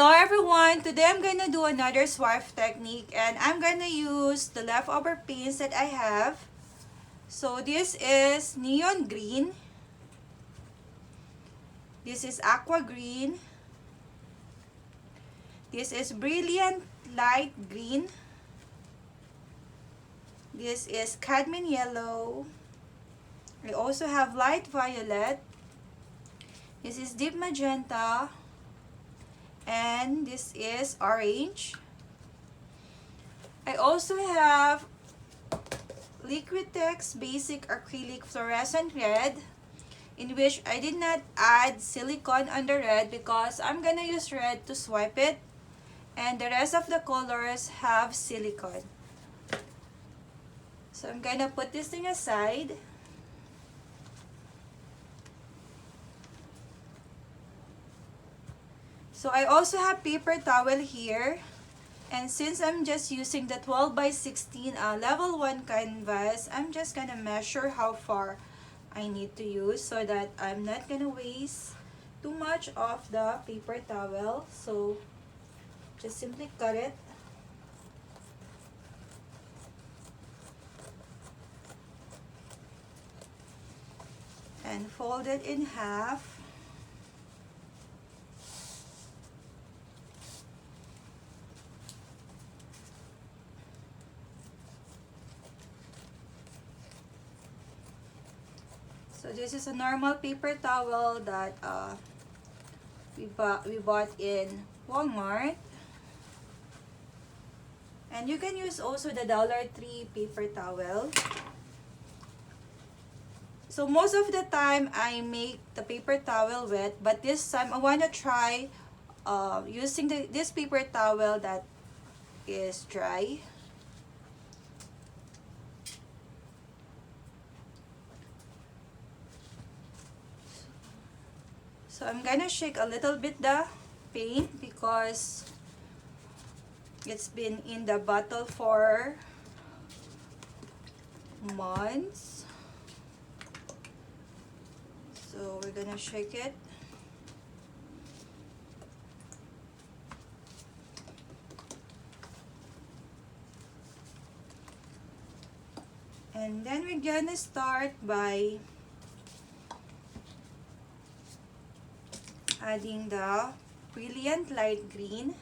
Hello everyone! Today I'm gonna do another swipe technique and I'm gonna use the leftover paints that I have. So this is neon green. This is aqua green. This is brilliant light green. This is cadmium yellow. I also have light violet. This is deep magenta. And this is orange. I also have Liquitex basic acrylic fluorescent red, in which I did not add silicone on the red because I'm gonna use red to swipe it, and the rest of the colors have silicone. So I'm gonna put this thing aside. So I also have paper towel here, and since I'm just using the 12 by 16 level 1 canvas, I'm just gonna measure how far I need to use so that I'm not gonna waste too much of the paper towel. So just simply cut it. And fold it in half. So this is a normal paper towel that we bought in Walmart. And you can use also the $3 paper towel. So most of the time I make the paper towel wet, but this time I want to try using this paper towel that is dry. So I'm gonna shake a little bit the paint because it's been in the bottle for months. So we're gonna shake it. And then we're gonna start by adding the brilliant light green.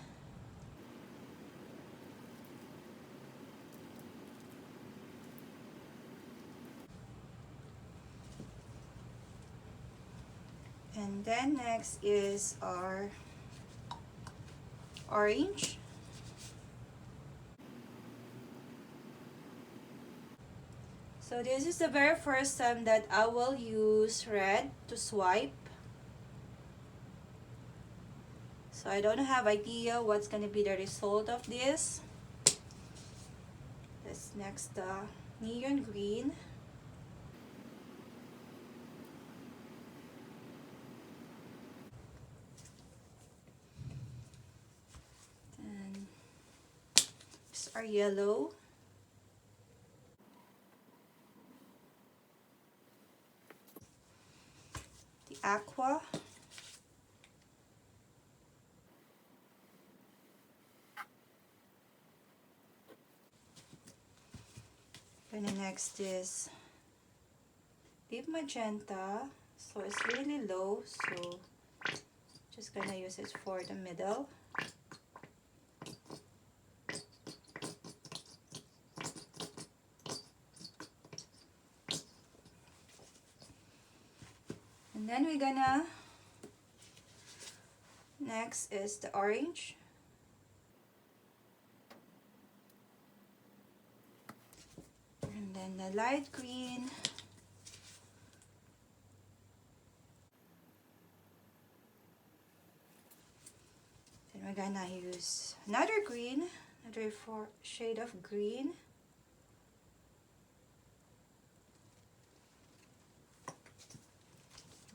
And then next is our orange. So this is the very first time that I will use red to swipe. So I don't have idea what's gonna be the result of this. This next the neon green. And these are yellow. The aqua. And the next is deep magenta. So it's really low, so just gonna use it for the middle. And then we're gonna, next is the orange. And then the light green. Then we're gonna use another green, another shade of green.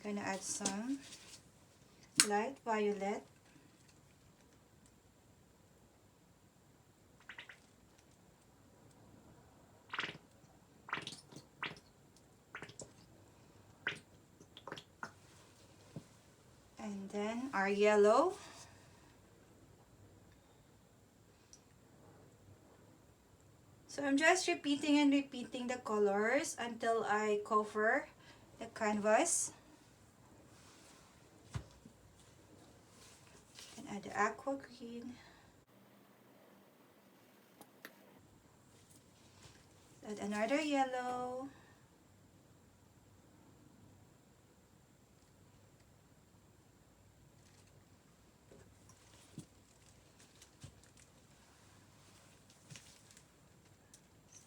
I'm gonna add some light violet. And then our yellow. So I'm just repeating and repeating the colors until I cover the canvas. And add the aqua green. Add another yellow.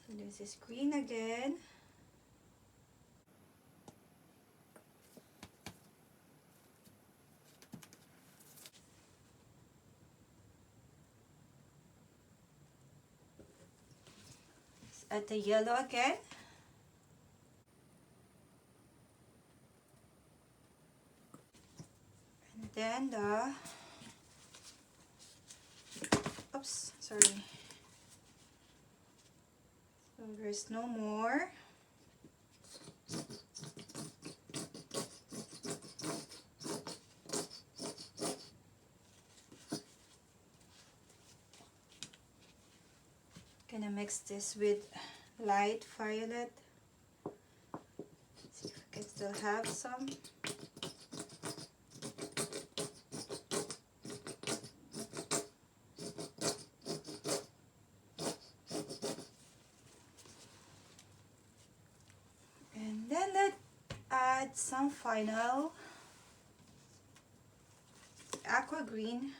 So this is green again. Add the yellow again. And then the, oops, sorry. So there's no more. Gonna mix this with light violet. See if I can still have some. And then let's add some final aqua green.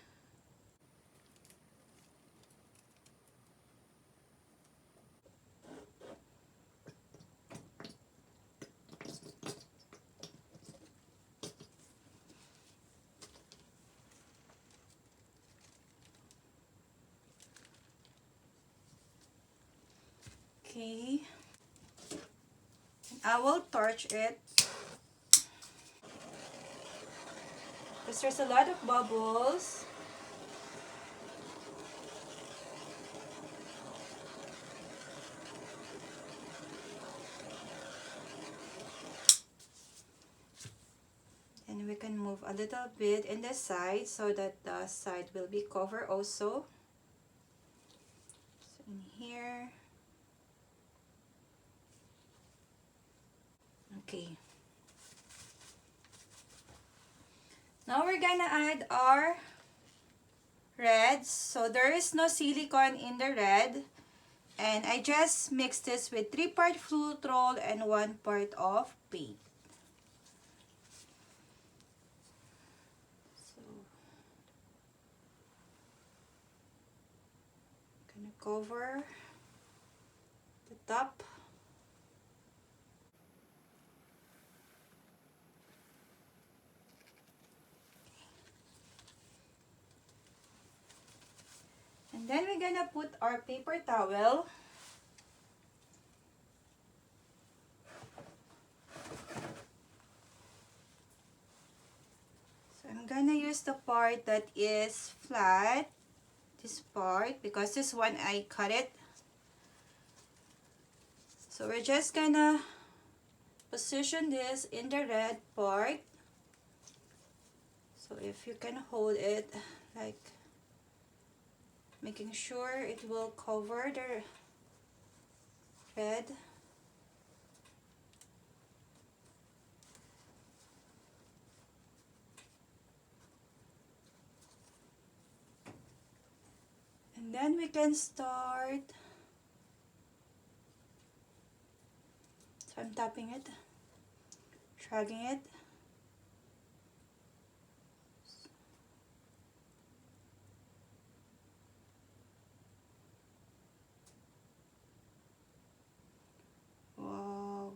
Okay, I will torch it because there's a lot of bubbles. And we can move a little bit in the side so that the side will be covered also. So in here. Okay. Now we're gonna add our reds. So there is no silicone in the red. And I just mixed this with 3-part floetrol and 1 part of paint. So, I'm gonna cover the top. And then we're gonna put our paper towel. So I'm gonna use the part that is flat, this part, because this one I cut it. So we're just gonna position this in the red part. So if you can hold it, like making sure it will cover the red. And then we can start. So I'm tapping it, dragging it. Wow.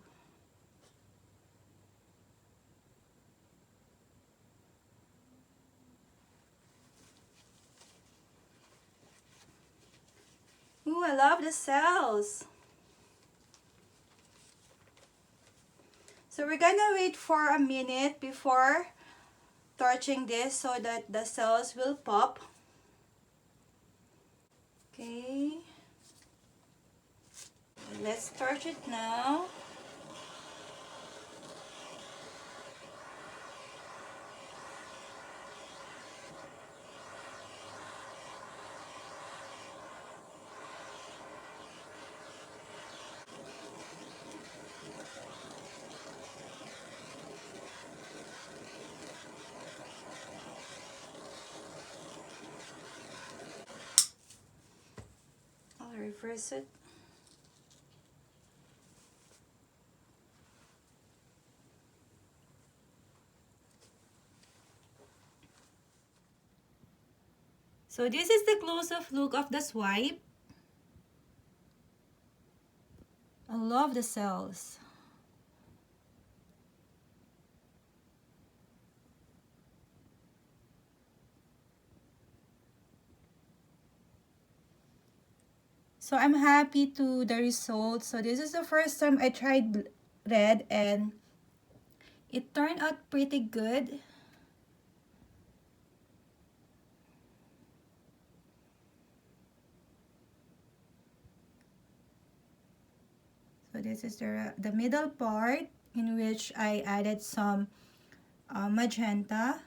Ooh, I love the cells. So we're gonna wait for a minute before torching this so that the cells will pop. Okay. Let's torch it now. refresh it. So this is the close-up look of the swipe. I love the cells. So I'm happy to the results. So this is the first time I tried red and it turned out pretty good. So this is the middle part in which I added some magenta.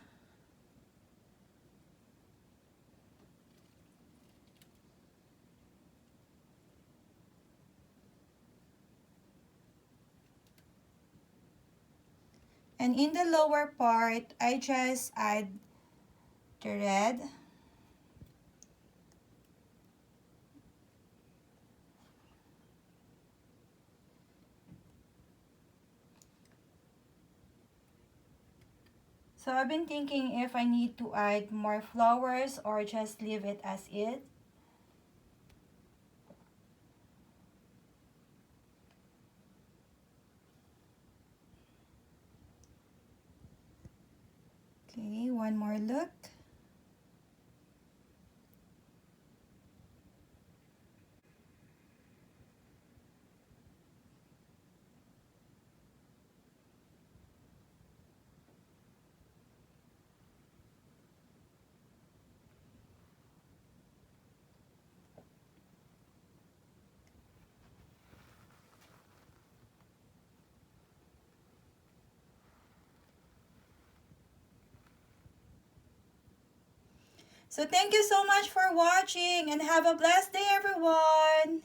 And in the lower part, I just add the red. So I've been thinking if I need to add more flowers or just leave it as it. Okay, one more look. So thank you so much for watching and have a blessed day, everyone.